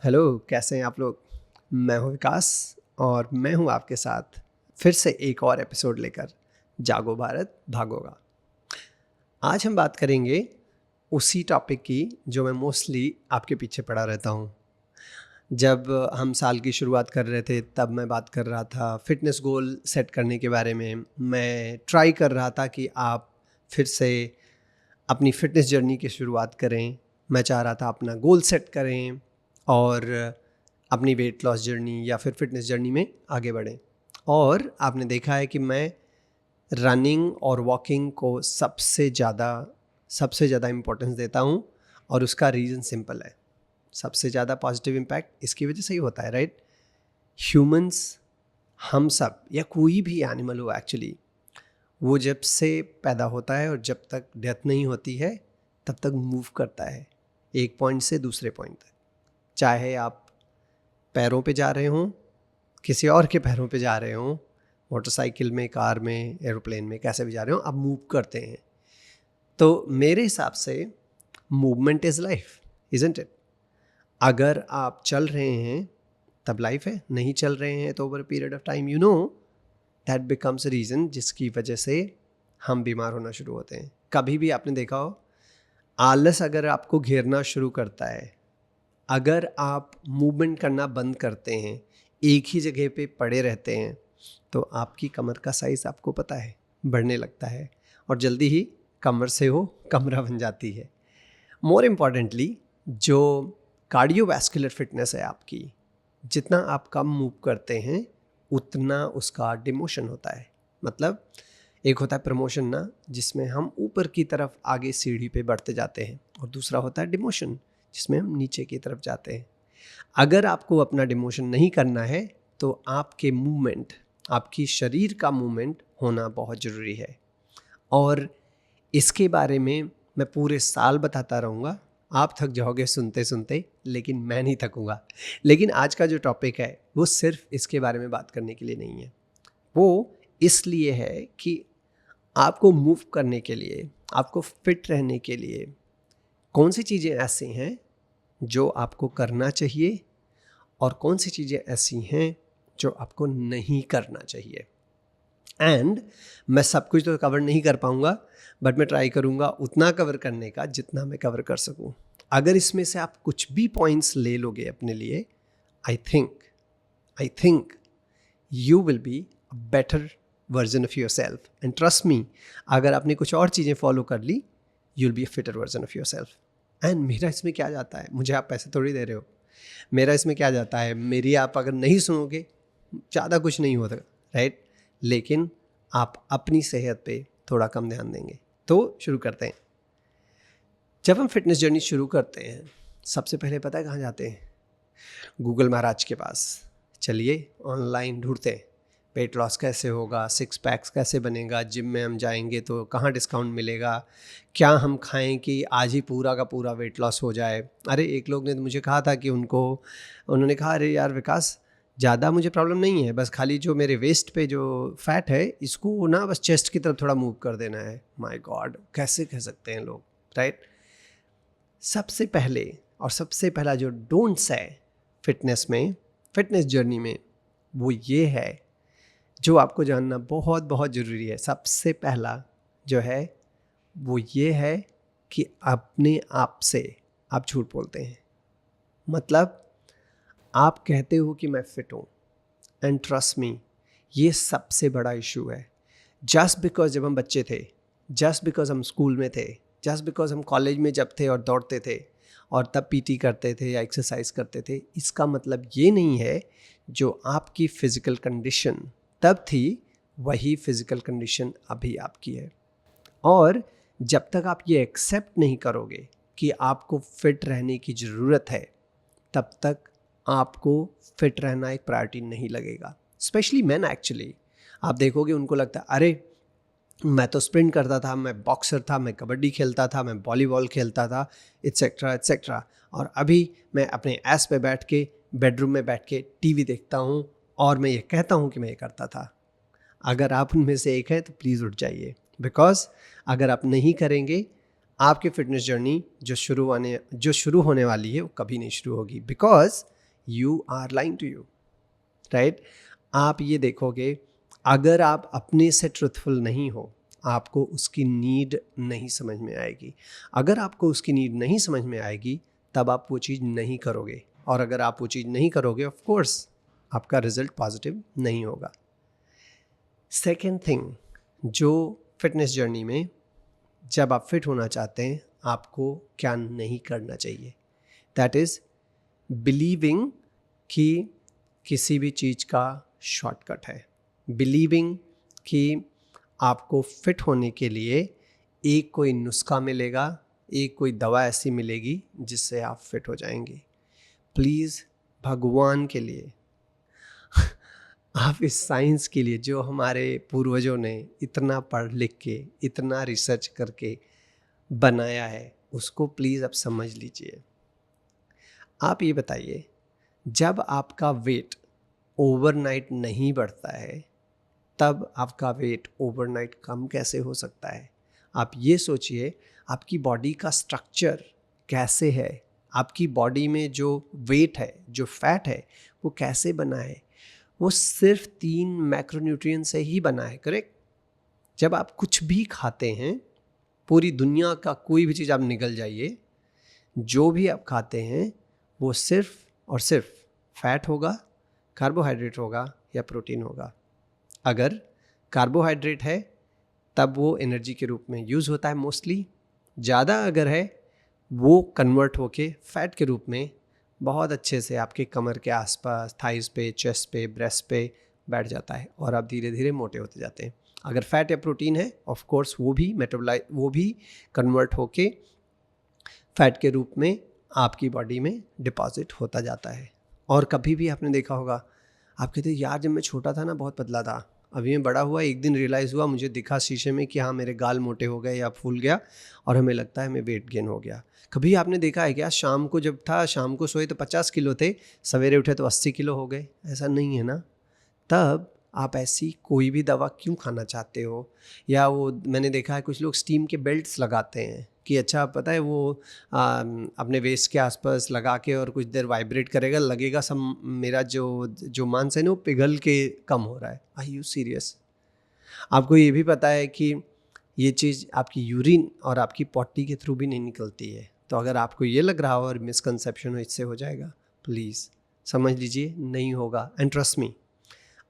Hello, कैसे हैं आप लोग। मैं हूं विकास और मैं हूं आपके साथ फिर से एक और एपिसोड लेकर। जागो भारत भागोगा। आज हम बात करेंगे उसी टॉपिक की जो मैं मोस्टली आपके पीछे पड़ा रहता हूं। जब हम साल की शुरुआत कर रहे थे तब मैं बात कर रहा था फिटनेस गोल सेट करने के बारे में। मैं ट्राई कर रहा था कि आप फिर से अपनी फिटनेस जर्नी की शुरुआत करें। मैं चाह रहा था अपना गोल सेट करें और अपनी वेट लॉस जर्नी या फिर फिटनेस जर्नी में आगे बढ़ें। और आपने देखा है कि मैं रनिंग और वॉकिंग को सबसे ज़्यादा इम्पोर्टेंस देता हूँ। और उसका रीज़न सिंपल है, सबसे ज़्यादा पॉजिटिव इम्पैक्ट इसकी वजह से ही होता है, राइट। ह्यूमंस, हम सब या कोई भी एनिमल हो एक्चुअली, वो जब से पैदा होता है और जब तक डेथ नहीं होती है तब तक मूव करता है एक पॉइंट से दूसरे पॉइंट तक। चाहे आप पैरों पे जा रहे हों, किसी और के पैरों पे जा रहे हों, मोटरसाइकिल में, कार में, एरोप्लेन में, कैसे भी जा रहे हो, आप मूव करते हैं। तो मेरे हिसाब से movement is life, isn't it. अगर आप चल रहे हैं तब लाइफ है, नहीं चल रहे हैं तो over a period of time that becomes a reason जिसकी वजह से हम बीमार होना शुरू होते हैं। कभी भी आपने देखा हो, आलस अगर आपको घेरना शुरू करता है, अगर आप मूवमेंट करना बंद करते हैं, एक ही जगह पे पड़े रहते हैं, तो आपकी कमर का साइज़ आपको पता है बढ़ने लगता है और जल्दी ही कमर से वो कमरा बन जाती है। मोर इम्पॉर्टेंटली, जो कार्डियोवैस्कुलर फिटनेस है आपकी, जितना आप कम मूव करते हैं उतना उसका डिमोशन होता है। मतलब एक होता है प्रमोशन ना, जिसमें हम ऊपर की तरफ आगे सीढ़ी पे बढ़ते जाते हैं, और दूसरा होता है डिमोशन जिसमें हम नीचे की तरफ जाते हैं। अगर आपको अपना डिमोशन नहीं करना है तो आपके मूवमेंट, आपकी शरीर का मूवमेंट होना बहुत ज़रूरी है। और इसके बारे में मैं पूरे साल बताता रहूँगा, आप थक जाओगे सुनते सुनते, लेकिन मैं नहीं थकूँगा। लेकिन आज का जो टॉपिक है वो सिर्फ इसके बारे में बात करने के लिए नहीं है, वो इसलिए है कि आपको मूव करने के लिए, आपको फिट रहने के लिए कौन सी चीज़ें ऐसी हैं जो आपको करना चाहिए और कौन सी चीज़ें ऐसी हैं जो आपको नहीं करना चाहिए। एंड मैं सब कुछ तो कवर नहीं कर पाऊँगा, बट मैं ट्राई करूँगा उतना कवर करने का जितना मैं कवर कर सकूँ। अगर इसमें से आप कुछ भी पॉइंट्स ले लोगे अपने लिए, I think you will be a better version of yourself. And trust me, अगर आपने कुछ और चीज़ें फॉलो कर ली, you will be a fitter version of yourself. And मेरा इसमें क्या जाता है, मुझे आप पैसे थोड़ी दे रहे हो, मेरा इसमें क्या जाता है, मेरी आप अगर नहीं सुनोगे ज़्यादा कुछ नहीं होता, राइट। लेकिन आप अपनी सेहत पे थोड़ा कम ध्यान देंगे। तो शुरू करते हैं। जब हम फिटनेस जर्नी शुरू करते हैं, सबसे पहले पता है कहाँ जाते हैं? गूगल महाराज के पास। चलिए ऑनलाइन ढूंढते हैं वेट लॉस कैसे होगा, सिक्स पैक्स कैसे बनेगा, जिम में हम जाएंगे तो कहाँ डिस्काउंट मिलेगा, क्या हम खाएं कि आज ही पूरा का पूरा वेट लॉस हो जाए। अरे एक लोग ने मुझे कहा था कि उन्होंने कहा, अरे यार विकास, ज़्यादा मुझे प्रॉब्लम नहीं है, बस खाली जो मेरे वेस्ट पे जो फैट है इसको ना बस चेस्ट की तरफ थोड़ा मूव कर देना है। माय गॉड, कैसे कह सकते हैं लोग, राइट। सबसे पहले और सबसे पहला जो डोंट्स है फिटनेस में, फिटनेस जर्नी में, वो ये है जो आपको जानना बहुत बहुत ज़रूरी है। सबसे पहला जो है वो ये है कि अपने आप से आप झूठ बोलते हैं। मतलब आप कहते हो कि मैं फिट हूँ, एंड ट्रस्ट मी, ये सबसे बड़ा इशू है। जस्ट बिकॉज जब हम बच्चे थे, जस्ट बिकॉज हम स्कूल में थे, जस्ट बिकॉज हम कॉलेज में जब थे और दौड़ते थे और तब पीटी करते थे या एक्सरसाइज करते थे, इसका मतलब ये नहीं है जो आपकी फ़िज़िकल कंडीशन तब थी वही फ़िज़िकल कंडीशन अभी आपकी है। और जब तक आप ये एक्सेप्ट नहीं करोगे कि आपको फिट रहने की ज़रूरत है, तब तक आपको फिट रहना एक प्रायोरिटी नहीं लगेगा। स्पेशली मैन, एक्चुअली आप देखोगे उनको लगता है, अरे मैं तो स्प्रिंट करता था, मैं बॉक्सर था, मैं कबड्डी खेलता था, मैं वॉलीबॉल खेलता था, एट्सेट्रा एट्सेट्रा, और अभी मैं अपने एस पे बैठ के बेडरूम में बैठ के टीवी देखता हूँ और मैं ये कहता हूँ कि मैं ये करता था। अगर आप उनमें से एक हैं तो प्लीज़ उठ जाइए, बिकॉज अगर आप नहीं करेंगे आपकी फिटनेस जर्नी जो शुरू होने वाली है वो कभी नहीं शुरू होगी, because you are lying to you, right. आप ये देखोगे, अगर आप अपने से ट्रुथफुल नहीं हो, आपको उसकी नीड नहीं समझ में आएगी। अगर आपको उसकी नीड नहीं समझ में आएगी, तब आप वो चीज़ नहीं करोगे, और अगर आप वो चीज़ नहीं करोगे, ऑफ कोर्स आपका रिजल्ट पॉजिटिव नहीं होगा। सेकेंड थिंग, जो फिटनेस जर्नी में जब आप फिट होना चाहते हैं, आपको क्या नहीं करना चाहिए, दैट इज़ बिलीविंग कि किसी भी चीज़ का शॉर्टकट है, बिलीविंग कि आपको फिट होने के लिए एक कोई नुस्खा मिलेगा, एक कोई दवा ऐसी मिलेगी जिससे आप फिट हो जाएंगे। प्लीज़ भगवान के लिए आप इस साइंस के लिए, जो हमारे पूर्वजों ने इतना पढ़ लिख के, इतना रिसर्च करके बनाया है, उसको प्लीज़ आप समझ लीजिए। आप ये बताइए, जब आपका वेट ओवरनाइट नहीं बढ़ता है, तब आपका वेट ओवरनाइट कम कैसे हो सकता है? आप ये सोचिए, आपकी बॉडी का स्ट्रक्चर कैसे है, आपकी बॉडी में जो वेट है, जो फैट है, वो कैसे बना है? वो सिर्फ 3 मैक्रोन्यूट्रिएंट से ही बना है, करेक्ट? जब आप कुछ भी खाते हैं, पूरी दुनिया का कोई भी चीज़ आप निकल जाइए, जो भी आप खाते हैं वो सिर्फ और सिर्फ फैट होगा, कार्बोहाइड्रेट होगा या प्रोटीन होगा। अगर कार्बोहाइड्रेट है तब वो एनर्जी के रूप में यूज़ होता है मोस्टली, ज़्यादा अगर है वो कन्वर्ट होके फैट के रूप में बहुत अच्छे से आपके कमर के आसपास, थाइस पे, चेस्ट पे, ब्रेस्ट पे बैठ जाता है और आप धीरे धीरे मोटे होते जाते हैं। अगर फैट या प्रोटीन है, ऑफ कोर्स वो भी कन्वर्ट होके फैट के रूप में आपकी बॉडी में डिपॉजिट होता जाता है। और कभी भी आपने देखा होगा, आप कहते यार जब मैं छोटा था ना बहुत पतला था, अभी मैं बड़ा हुआ, एक दिन रियलाइज़ हुआ, मुझे दिखा शीशे में कि हाँ मेरे गाल मोटे हो गए या फूल गया और हमें लगता है मैं वेट गेन हो गया। कभी आपने देखा है क्या, शाम को जब था, शाम को सोए तो 50 किलो थे, सवेरे उठे तो 80 किलो हो गए? ऐसा नहीं है ना। तब आप ऐसी कोई भी दवा क्यों खाना चाहते हो? या वो मैंने देखा है कुछ लोग स्टीम के बेल्ट्स लगाते हैं कि अच्छा पता है वो अपने वेस्ट के आसपास लगा के और कुछ देर वाइब्रेट करेगा, लगेगा सब मेरा जो मांस है ना वो पिघल के कम हो रहा है। Are you serious? आपको ये भी पता है कि ये चीज़ आपकी यूरिन और आपकी पॉटी के थ्रू भी नहीं निकलती है। तो अगर आपको ये लग रहा हो और मिसकंसेप्शन हो इससे हो जाएगा, प्लीज़ समझ लीजिए नहीं होगा। एंड ट्रस्ट मी,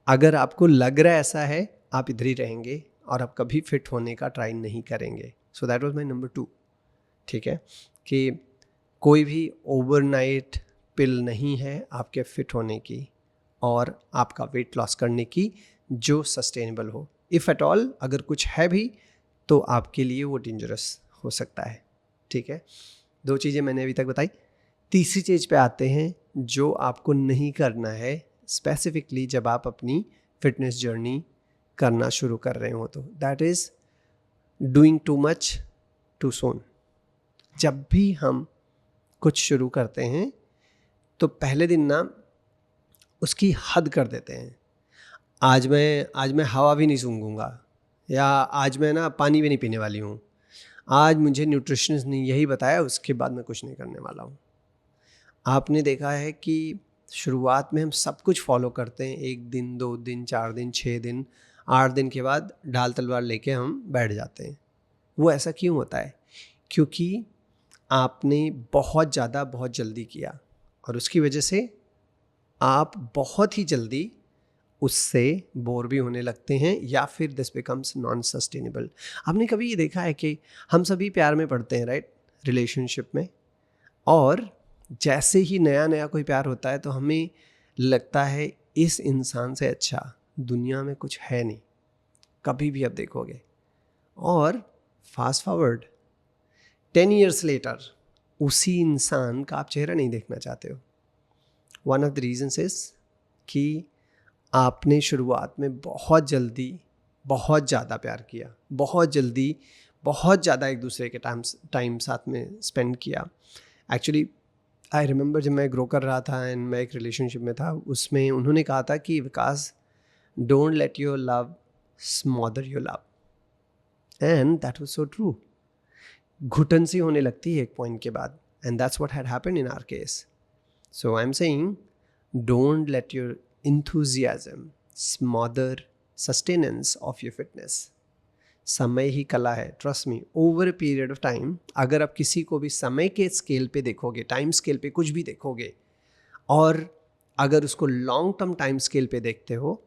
अगर आपको लग रहा है ऐसा है, आप इधर ही रहेंगे और आप कभी फिट होने का ट्राई नहीं करेंगे। So that was my number 2। ठीक है, कि कोई भी ओवरनाइट पिल नहीं है आपके फिट होने की और आपका वेट लॉस करने की जो सस्टेनेबल हो। इफ़ एट ऑल अगर कुछ है भी तो आपके लिए वो डेंजरस हो सकता है। ठीक है, 2 चीज़ें मैंने अभी तक बताई। तीसरी चीज़ पे आते हैं जो आपको नहीं करना है, स्पेसिफिकली जब आप अपनी फिटनेस जर्नी करना शुरू कर रहे हो, तो that is doing too much too soon. जब भी हम कुछ शुरू करते हैं तो पहले दिन ना उसकी हद कर देते हैं। आज मैं हवा भी नहीं सूंघूंगा, या आज मैं ना पानी भी नहीं पीने वाली हूँ, आज मुझे न्यूट्रिशनिस्ट ने यही बताया, उसके बाद मैं कुछ नहीं करने वाला हूँ। आपने देखा है कि शुरुआत में हम सब कुछ फॉलो करते हैं, 1 दिन 2 दिन 4 दिन 6 दिन 8 दिन के बाद ढाल तलवार लेके हम बैठ जाते हैं। वो ऐसा क्यों होता है? क्योंकि आपने बहुत ज़्यादा बहुत जल्दी किया और उसकी वजह से आप बहुत ही जल्दी उससे बोर भी होने लगते हैं, या फिर दिस बिकम्स नॉन सस्टेनेबल। आपने कभी ये देखा है कि हम सभी प्यार में पड़ते हैं, राइट, रिलेशनशिप में, और जैसे ही नया नया कोई प्यार होता है तो हमें लगता है इस इंसान से अच्छा दुनिया में कुछ है नहीं, कभी भी आप देखोगे। और फास्ट फॉरवर्ड 10 ईयर्स लेटर उसी इंसान का आप चेहरा नहीं देखना चाहते हो। One of the reasons is कि आपने शुरुआत में बहुत जल्दी बहुत ज़्यादा प्यार किया, बहुत जल्दी बहुत ज़्यादा एक दूसरे के टाइम साथ में स्पेंड किया। एक्चुअली आई रिमेंबर जब मैं ग्रो कर रहा था एंड मैं एक रिलेशनशिप में था, उसमें उन्होंने कहा था कि Vikas, don't let your love smother your love, and that was so true. घुटन सी होने लगती है एक पॉइंट के बाद, and that's what had happened in our case. So I am saying, don't let your enthusiasm smother sustenance of your fitness. समय ही कला है, trust me. Over a period of time अगर आप किसी को भी समय के स्केल पे देखोगे, टाइम स्केल पे कुछ भी देखोगे, और अगर उसको लॉन्ग टर्म टाइम स्केल पे देखते हो,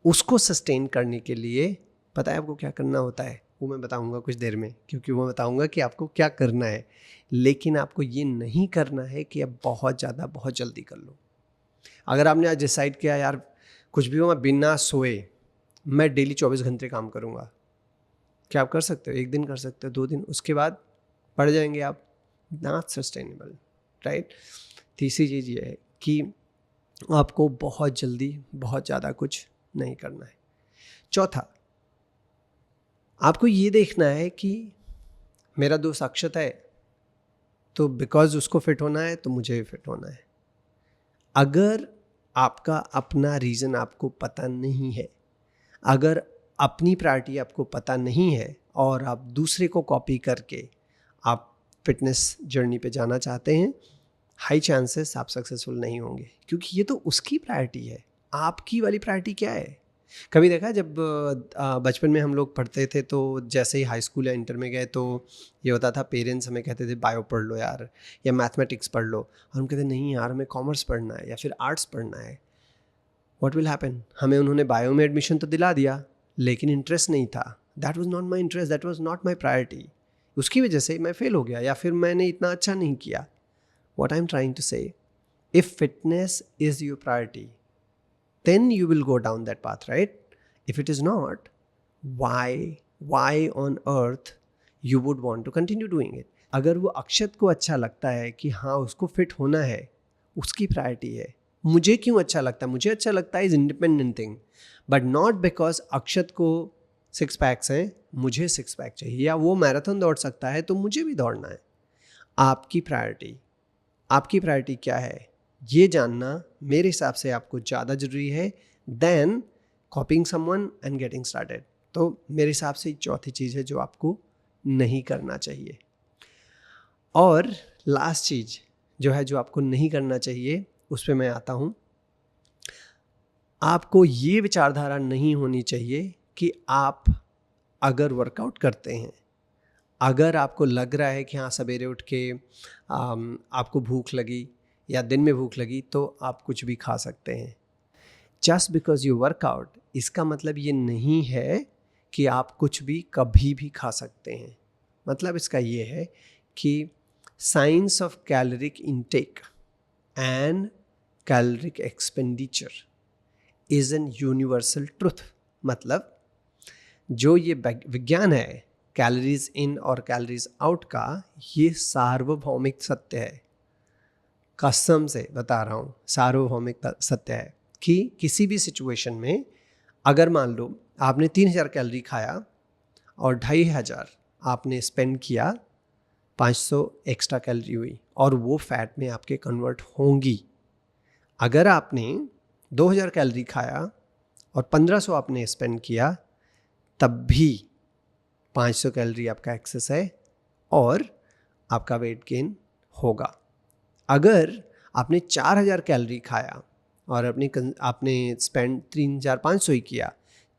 उसको सस्टेन करने के लिए पता है आपको क्या करना होता है? वो मैं बताऊंगा कुछ देर में, क्योंकि वो बताऊंगा कि आपको क्या करना है. लेकिन आपको ये नहीं करना है कि आप बहुत ज़्यादा बहुत जल्दी कर लो. अगर आपने आज डिसाइड किया यार कुछ भी हो मैं बिना सोए मैं डेली 24 घंटे काम करूँगा, क्या आप कर सकते हो? एक दिन कर सकते हो, 2 दिन, उसके बाद पड़ जाएंगे आप. Not sustainable, right. तीसरी चीज़ ये है कि आपको बहुत जल्दी बहुत ज़्यादा कुछ नहीं करना है. चौथा, आपको ये देखना है कि मेरा दोस्त अक्षत है तो बिकॉज उसको फिट होना है तो मुझे भी फिट होना है. अगर आपका अपना रीज़न आपको पता नहीं है, अगर अपनी प्रायोरिटी आपको पता नहीं है और आप दूसरे को कॉपी करके आप फिटनेस जर्नी पे जाना चाहते हैं, हाई चांसेस आप सक्सेसफुल नहीं होंगे, क्योंकि ये तो उसकी प्रायोरिटी है. आपकी वाली प्रायोरिटी क्या है? कभी देखा जब बचपन में हम लोग पढ़ते थे तो जैसे ही हाई स्कूल या इंटर में गए तो ये होता था, पेरेंट्स हमें कहते थे बायो पढ़ लो यार, या मैथमेटिक्स पढ़ लो, और हम कहते नहीं यार हमें कॉमर्स पढ़ना है या फिर आर्ट्स पढ़ना है. What will happen? हमें उन्होंने बायो में एडमिशन तो दिला दिया, लेकिन इंटरेस्ट नहीं था. That was not my interest, that was not my priority. उसकी वजह से मैं फेल हो गया या फिर मैंने इतना अच्छा नहीं किया. What I am trying to say, if fitness is your priority, then you will go down that path, right? If it is not, why on earth you would want to continue doing it? अगर वो अक्षत को अच्छा लगता है कि हाँ उसको fit होना है, उसकी प्रायोरिटी है. मुझे क्यों अच्छा लगता है? मुझे अच्छा लगता है is independent thing, but not because Akshat को 6 पैक्स हैं मुझे 6 पैक चाहिए, या वो मैराथन दौड़ सकता है तो मुझे भी दौड़ना है. आपकी प्रायोरिटी क्या है, ये जानना मेरे हिसाब से आपको ज़्यादा ज़रूरी है than copying someone and getting started. तो मेरे हिसाब से चौथी चीज़ है जो आपको नहीं करना चाहिए. और लास्ट चीज़ जो है जो आपको नहीं करना चाहिए, उस पर मैं आता हूँ. आपको ये विचारधारा नहीं होनी चाहिए कि आप अगर वर्कआउट करते हैं, अगर आपको लग रहा है कि हाँ सवेरे उठ के आपको भूख लगी या दिन में भूख लगी तो आप कुछ भी खा सकते हैं. जस्ट बिकॉज यू वर्कआउट, इसका मतलब ये नहीं है कि आप कुछ भी कभी भी खा सकते हैं. मतलब इसका ये है कि science of caloric intake and caloric expenditure is an universal truth. मतलब जो ये विज्ञान है कैलोरीज इन और कैलोरीज आउट का, ये सार्वभौमिक सत्य है. कसम से बता रहा हूँ, सार्वभौमिक सत्य है कि किसी भी सिचुएशन में अगर मान लो आपने 3000 कैलोरी खाया और 2500 आपने स्पेंड किया, 500 एक्स्ट्रा कैलोरी हुई और वो फैट में आपके कन्वर्ट होंगी. अगर आपने 2000 कैलोरी खाया और 1500 आपने स्पेंड किया, तब भी 500 कैलोरी आपका एक्सेस है और आपका वेट गेन होगा. अगर आपने 4000 कैलोरी खाया और आपने स्पेंड 3500 ही किया,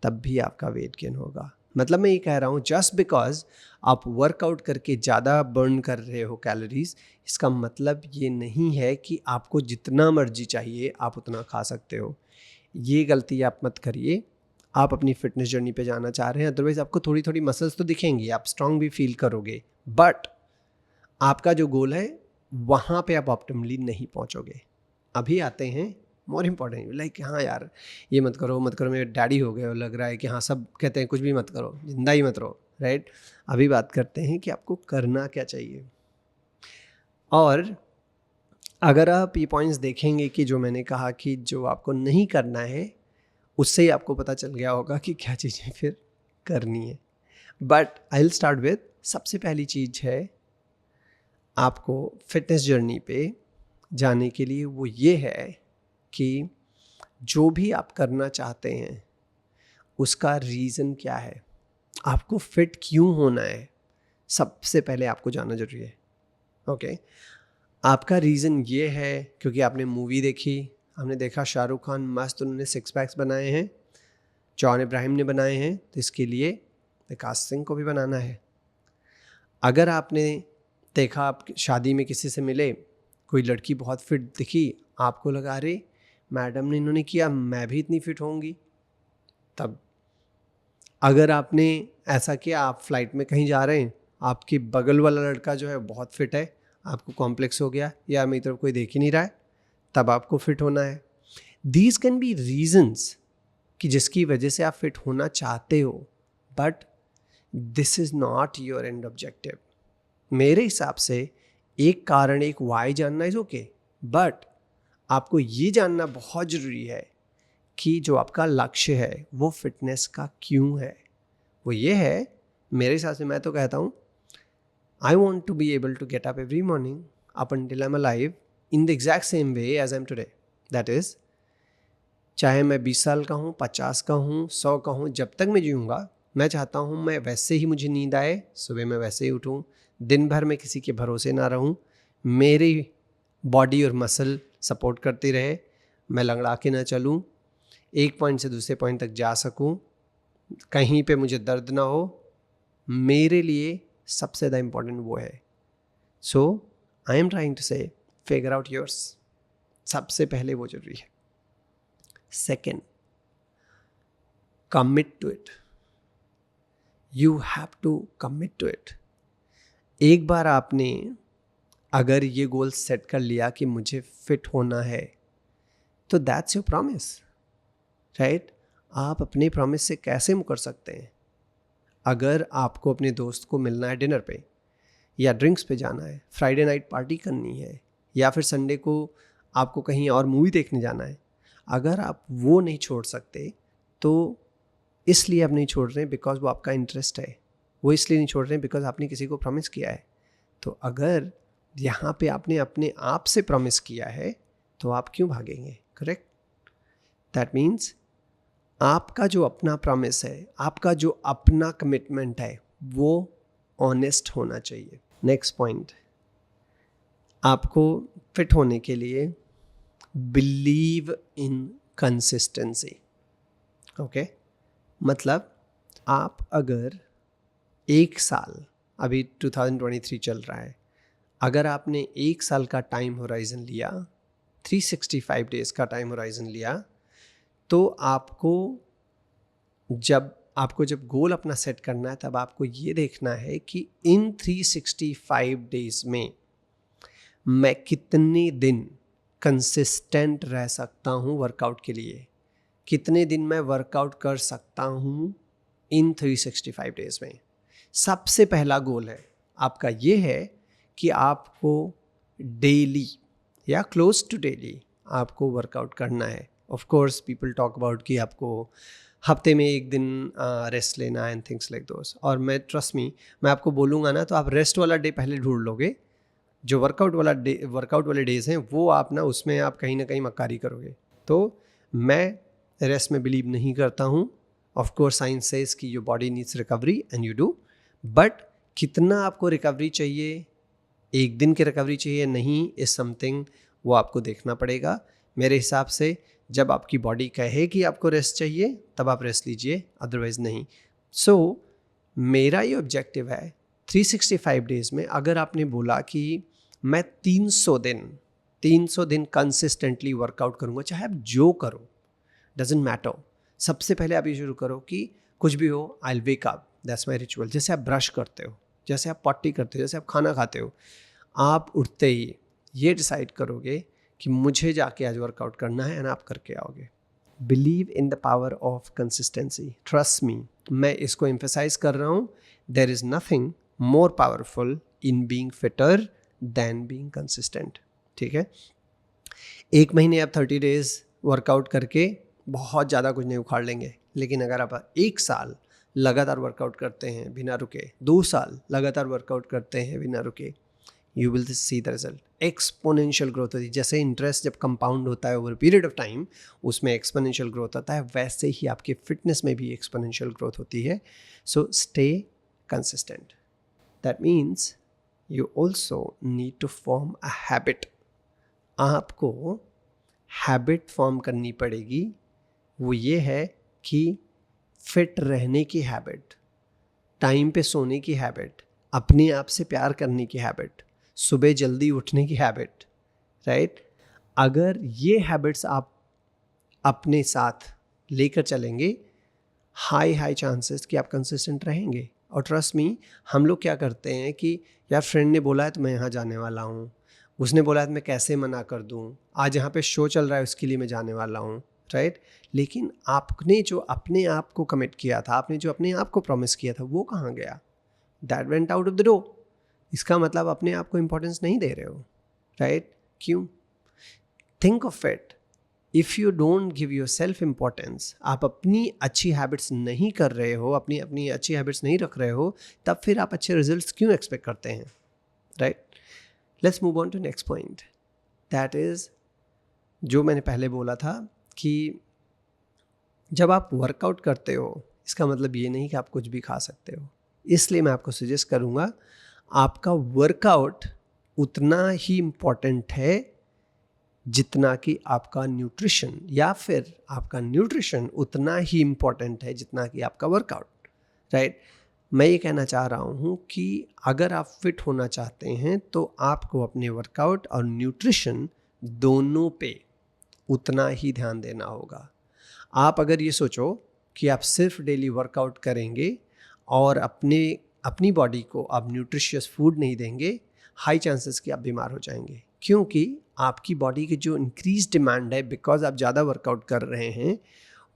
तब भी आपका वेट गेन होगा. मतलब मैं ये कह रहा हूँ, जस्ट बिकॉज आप वर्कआउट करके ज़्यादा बर्न कर रहे हो कैलोरीज, इसका मतलब ये नहीं है कि आपको जितना मर्जी चाहिए आप उतना खा सकते हो. ये गलती आप मत करिए. आप अपनी फिटनेस जर्नी पे जाना चाह रहे हैं, अदरवाइज़ आपको थोड़ी थोड़ी मसल्स तो दिखेंगी, आप स्ट्रांग भी फील करोगे, बट आपका जो गोल है वहाँ पे आप ऑप्टिमली नहीं पहुँचोगे. अभी आते हैं मोर इम्पॉर्टेंट, लाइक हाँ यार ये मत करो मेरे डैडी हो गए, और लग रहा है कि हाँ सब कहते हैं कुछ भी मत करो, जिंदा ही मत रहो, राइट. अभी बात करते हैं कि आपको करना क्या चाहिए. और अगर आप ये पॉइंट्स देखेंगे कि जो मैंने कहा कि जो आपको नहीं करना है, उससे ही आपको पता चल गया होगा कि क्या चीज़ें फिर करनी है. But I will start with, सबसे पहली चीज़ है आपको फिटनेस जर्नी पे जाने के लिए, वो ये है कि जो भी आप करना चाहते हैं उसका रीज़न क्या है, आपको फिट क्यों होना है. सबसे पहले आपको जानना जरूरी है। ओके, आपका रीज़न ये है क्योंकि आपने मूवी देखी, हमने देखा शाहरुख खान मस्त उन्होंने 6 पैक्स बनाए हैं, जॉन इब्राहिम ने बनाए हैं, तो इसके लिए विकास सिंह को भी बनाना है। अगर आपने देखा, आप शादी में किसी से मिले, कोई लड़की बहुत फिट दिखी, आपको लगा अरे मैडम ने इन्होंने किया, मैं भी इतनी फिट होंगी, तब अगर आपने ऐसा किया, आप फ्लाइट में कहीं जा रहे हैं, आपके बगल वाला लड़का जो है बहुत फिट है, आपको कॉम्प्लेक्स हो गया, या मेरी तरफ कोई देख ही नहीं रहा है, तब आपको फिट होना है। दीज कैन बी रीजन्स कि जिसकी वजह से आप फिट होना चाहते हो, but this is not your and objective. मेरे हिसाब से एक कारण, एक वाई जानना इज ओके, बट आपको ये जानना बहुत ज़रूरी है कि जो आपका लक्ष्य है वो फिटनेस का क्यों है। वो ये है, मेरे हिसाब से मैं तो कहता हूँ, I want to be able to get up every morning up until I am alive in the exact same way as I am today. That is, चाहे मैं 20 साल का हूँ, 50 का हूँ, 100 का हूँ, जब तक मैं जीऊँगा मैं चाहता हूँ मैं वैसे ही मुझे नींद आए, सुबह मैं वैसे ही उठूँ, दिन भर मैं किसी के भरोसे ना रहूँ, मेरी बॉडी और मसल सपोर्ट करती रहे, मैं लंगड़ा के ना चलूँ, एक पॉइंट से दूसरे पॉइंट तक जा सकूँ, कहीं पे मुझे दर्द ना हो। मेरे लिए सबसे ज़्यादा इम्पोर्टेंट वो है। So I am trying to say figure out yours, सबसे पहले वो जरूरी है। Second, commit to it. You have to commit to it. एक बार आपने अगर ये गोल सेट कर लिया कि मुझे फिट होना है, तो दैट्स योर प्रॉमिस, राइट? आप अपने प्रॉमिस से कैसे मुकर सकते हैं? अगर आपको अपने दोस्त को मिलना है डिनर पे, या ड्रिंक्स पे जाना है, फ्राइडे नाइट पार्टी करनी है, या फिर संडे को आपको कहीं और मूवी देखने जाना है, अगर आप वो नहीं छोड़ सकते तो इसलिए आप नहीं छोड़ रहे हैं बिकॉज वो आपका इंटरेस्ट है, वो इसलिए नहीं छोड़ रहे हैं बिकॉज आपने किसी को प्रॉमिस किया है। तो अगर यहाँ पे आपने अपने आप से प्रॉमिस किया है तो आप क्यों भागेंगे? करेक्ट? दैट मीन्स आपका जो अपना प्रॉमिस है, आपका जो अपना कमिटमेंट है, वो ऑनेस्ट होना चाहिए। नेक्स्ट पॉइंट, आपको फिट होने के लिए बिलीव इन कंसिस्टेंसी। ओके, मतलब आप अगर एक साल, अभी 2023 चल रहा है, अगर आपने एक साल का टाइम होराइजन लिया, 365 डेज का टाइम होराइजन लिया, तो आपको जब गोल अपना सेट करना है, तब आपको ये देखना है कि इन 365 डेज में मैं कितने दिन कंसिस्टेंट रह सकता हूँ वर्कआउट के लिए, कितने दिन मैं वर्कआउट कर सकता हूँ इन 365 डेज में। सबसे पहला गोल है आपका ये है कि आपको डेली या क्लोज टू डेली आपको वर्कआउट करना है। Of course people talk about कि आपको हफ्ते में एक दिन रेस्ट लेना है एंड थिंग्स लाइक दोस, और मैं ट्रस्ट मी, मैं आपको बोलूँगा ना तो आप रेस्ट वाला डे पहले ढूंढ लोगे। जो वर्कआउट वाले डेज हैं वो आप ना, उसमें आप कहीं ना कहीं मक्कारी करोगे। तो मैं रेस्ट में बिलीव नहीं करता हूँ। ऑफ कोर्स साइंस सेज कि your body needs recovery and you do, but कितना आपको रिकवरी चाहिए, एक दिन की रिकवरी चाहिए नहीं, इज समथिंग वो आपको देखना पड़ेगा। मेरे हिसाब से जब आपकी बॉडी कहे कि आपको रेस्ट चाहिए तब आप रेस्ट लीजिए, अदरवाइज नहीं। सो मेरा ये ऑब्जेक्टिव है 365 डेज में, अगर आपने बोला कि मैं 300 दिन कंसिस्टेंटली वर्कआउट करूँगा, चाहे आप जो करो, डजेंट मैटर। सबसे पहले आप ये शुरू करो कि कुछ भी हो, I will wake up, that's my ritual. जैसे आप ब्रश करते हो, जैसे आप पॉटी करते हो, जैसे आप खाना खाते हो, आप उठते ही ये डिसाइड करोगे कि मुझे जाके आज वर्कआउट करना है, एंड आप करके आओगे। Believe in the power of consistency, trust me, मैं इसको एम्फेसाइज कर रहा हूँ। There is nothing more powerful in being fitter than being consistent. ठीक है, एक महीने आप 30 डेज वर्कआउट करके बहुत ज़्यादा कुछ नहीं उखाड़ लेंगे, लेकिन अगर आप एक साल लगातार वर्कआउट करते हैं बिना रुके, 2 साल लगातार वर्कआउट करते हैं बिना रुके, you will see the result. Exponential growth होती है। जैसे इंटरेस्ट जब कंपाउंड होता है ओवर पीरियड ऑफ टाइम, उसमें एक्सपोनेंशियल ग्रोथ होता है, वैसे ही आपके फिटनेस में भी एक्सपोनेंशियल ग्रोथ होती है। So stay consistent. That means you also need to form a habit. आपको हैबिट फॉर्म करनी पड़ेगी. वो ये है कि फिट रहने की हैबिट, टाइम पे सोने की हैबिट, अपने आप से प्यार करने की हैबिट, सुबह जल्दी उठने की हैबिट, राइट? अगर ये हैबिट्स आप अपने साथ लेकर चलेंगे, हाई चांसेस कि आप कंसिस्टेंट रहेंगे. और ट्रस्ट मी, हम लोग क्या करते हैं कि यार फ्रेंड ने बोला है तो मैं यहाँ जाने वाला हूँ, उसने बोला है तो मैं कैसे मना कर दूँ, आज यहाँ पे शो चल रहा है उसके लिए मैं जाने वाला हूँ, राइट? लेकिन आपने जो अपने आप को कमिट किया था, आपने जो अपने आप को प्रॉमिस किया था, वो कहाँ गया? That went out of the door. इसका मतलब अपने आप को इम्पोर्टेंस नहीं दे रहे हो, राइट? क्यों? Think of it. If you don't give your self importance, आप अपनी अच्छी हैबिट्स नहीं कर रहे हो, अपनी अच्छी हैबिट्स नहीं रख रहे हो, तब फिर आप अच्छे रिजल्ट्स क्यों एक्सपेक्ट करते हैं, right? Let's move on to next point. That is जो मैंने पहले बोला था कि जब आप वर्कआउट करते हो, इसका मतलब ये नहीं कि आप कुछ भी खा सकते हो. इसलिए मैं आपको सजेस्ट करूँगा, आपका वर्कआउट उतना ही इम्पॉर्टेंट है जितना कि आपका न्यूट्रिशन, या फिर आपका न्यूट्रिशन उतना ही इम्पॉर्टेंट है जितना कि आपका वर्कआउट, राइट? मैं ये कहना चाह रहा हूँ कि अगर आप फिट होना चाहते हैं तो आपको अपने वर्कआउट और न्यूट्रिशन दोनों पे उतना ही ध्यान देना होगा. आप अगर ये सोचो कि आप सिर्फ डेली वर्कआउट करेंगे और अपनी बॉडी को आप न्यूट्रिशियस फूड नहीं देंगे, हाई चांसेस कि आप बीमार हो जाएंगे. क्योंकि आपकी बॉडी की जो इंक्रीज डिमांड है, बिकॉज आप ज़्यादा वर्कआउट कर रहे हैं,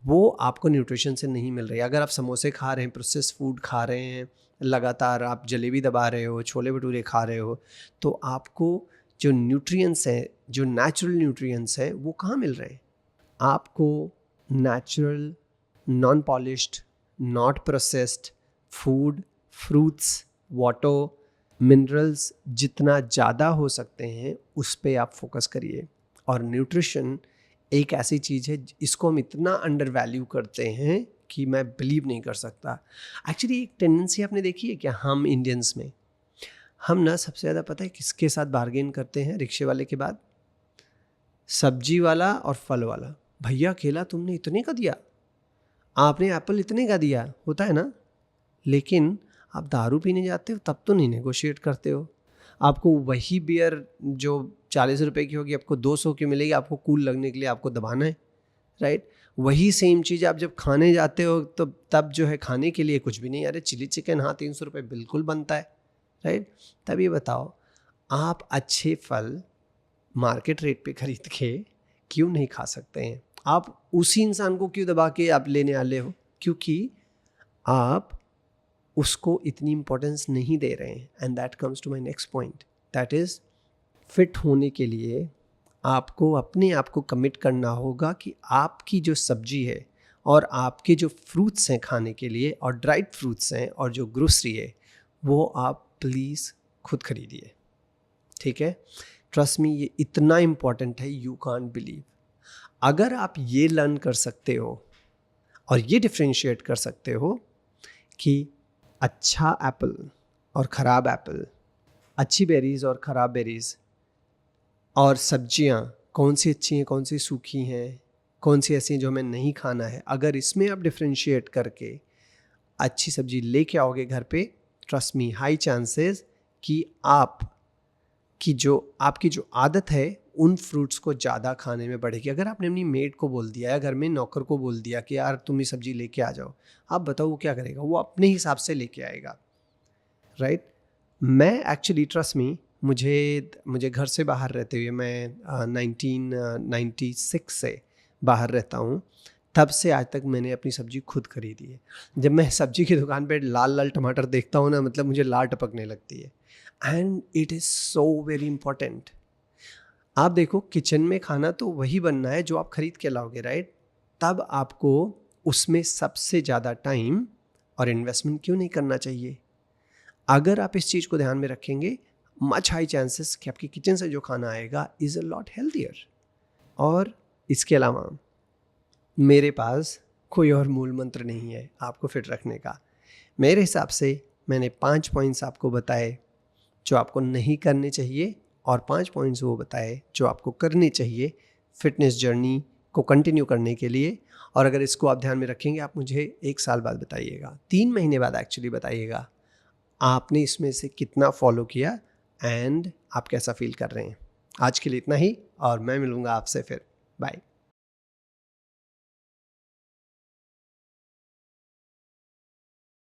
वो आपको न्यूट्रिशन से नहीं मिल रही. अगर आप समोसे खा रहे हैं, प्रोसेस फूड खा रहे हैं, लगातार आप जलेबी दबा रहे हो, छोले भटूरे खा रहे हो, तो आपको जो न्यूट्रिएंट्स हैं, जो नेचुरल न्यूट्रिएंट्स हैं, वो कहाँ मिल रहे हैं? आपको natural, non polished, not processed food, fruits, water, minerals जितना ज़्यादा हो सकते हैं उस पे आप फोकस करिए. और न्यूट्रिशन एक ऐसी चीज़ है, इसको हम इतना अंडर वैल्यू करते हैं कि मैं बिलीव नहीं कर सकता. एक्चुअली एक टेंडेंसी आपने देखी है क्या, हम इंडियंस में, हम ना सबसे ज़्यादा पता है किसके साथ बार्गेन करते हैं रिक्शे वाले के बाद? सब्जी वाला और फल वाला. भैया केला तुमने इतने का दिया, आपने एप्पल इतने का दिया, होता है ना? लेकिन आप दारू पीने जाते हो तब तो नहीं नेगोशिएट करते हो. आपको वही बियर जो 40 रुपए की होगी आपको 200 की मिलेगी, आपको कूल लगने के लिए आपको दबाना है, राइट? वही सेम चीज़ आप जब खाने जाते हो तो तब जो है खाने के लिए कुछ भी नहीं, अरे चिली चिकन हाँ 300 रुपये बिल्कुल बनता है, राइट? तब ये बताओ, आप अच्छे फल मार्केट रेट पे खरीद के क्यों नहीं खा सकते हैं? आप उसी इंसान को क्यों दबा के आप लेने वाले हो? क्योंकि आप उसको इतनी इम्पोर्टेंस नहीं दे रहे हैं. And that comes to my next point, that is fit होने के लिए आपको अपने आप को कमिट करना होगा कि आपकी जो सब्जी है और आपके जो फ्रूट्स हैं खाने के लिए, और ड्राइड फ्रूट्स हैं, और जो ग्रोसरी है, वो आप प्लीज़ खुद खरीदिए, ठीक है? ट्रस्ट मी, ये इतना इम्पॉर्टेंट है, यू कांट बिलीव. अगर आप ये लर्न कर सकते हो और ये डिफ्रेंशिएट कर सकते हो कि अच्छा एप्पल और ख़राब एप्पल, अच्छी बेरीज़ और ख़राब बेरीज़, और सब्जियां कौन सी अच्छी हैं, कौन सी सूखी हैं, कौन सी ऐसी हैं जो हमें नहीं खाना है, अगर इसमें आप डिफ्रेंशिएट करके अच्छी सब्जी लेके आओगे घर पे, ट्रस्ट मी, हाई चांसेस कि आपकी जो आदत है उन फ्रूट्स को ज़्यादा खाने में बढ़ेगी. अगर आपने अपनी मेड को बोल दिया या घर में नौकर को बोल दिया कि यार तुम ये सब्जी लेके आ जाओ, आप बताओ वो क्या करेगा? वो अपने हिसाब से लेके आएगा, राइट? मैं एक्चुअली, ट्रस्ट मी, मुझे घर से बाहर रहते हुए, मैं 1996 से बाहर रहता हूँ, तब से आज तक मैंने अपनी सब्जी खुद खरीदी है. जब मैं सब्जी की दुकान पे लाल लाल टमाटर देखता हूँ ना, मतलब मुझे लार टपकने लगती है. And it is so very important. आप देखो, किचन में खाना तो वही बनना है जो आप खरीद के लाओगे, राइट? तब आपको उसमें सबसे ज़्यादा टाइम और इन्वेस्टमेंट क्यों नहीं करना चाहिए? अगर आप इस चीज़ को ध्यान में रखेंगे, मच हाई चांसेस कि आपकी किचन से जो खाना आएगा इज़ अ लॉट हेल्थियर. और इसके अलावा मेरे पास कोई और मूल मंत्र नहीं है आपको फिट रखने का. मेरे हिसाब से मैंने 5 पॉइंट्स आपको बताए जो आपको नहीं करने चाहिए और 5 पॉइंट्स वो बताए जो आपको करने चाहिए फिटनेस जर्नी को कंटिन्यू करने के लिए। और अगर इसको आप ध्यान में रखेंगे, आप मुझे 1 साल बाद बताइएगा, 3 महीने बाद एक्चुअली बताइएगा आपने इसमें से कितना फॉलो किया एंड आप कैसा फील कर रहे हैं। आज के लिए इतना ही और मैं मिलूँगा आपसे फिर। बाय।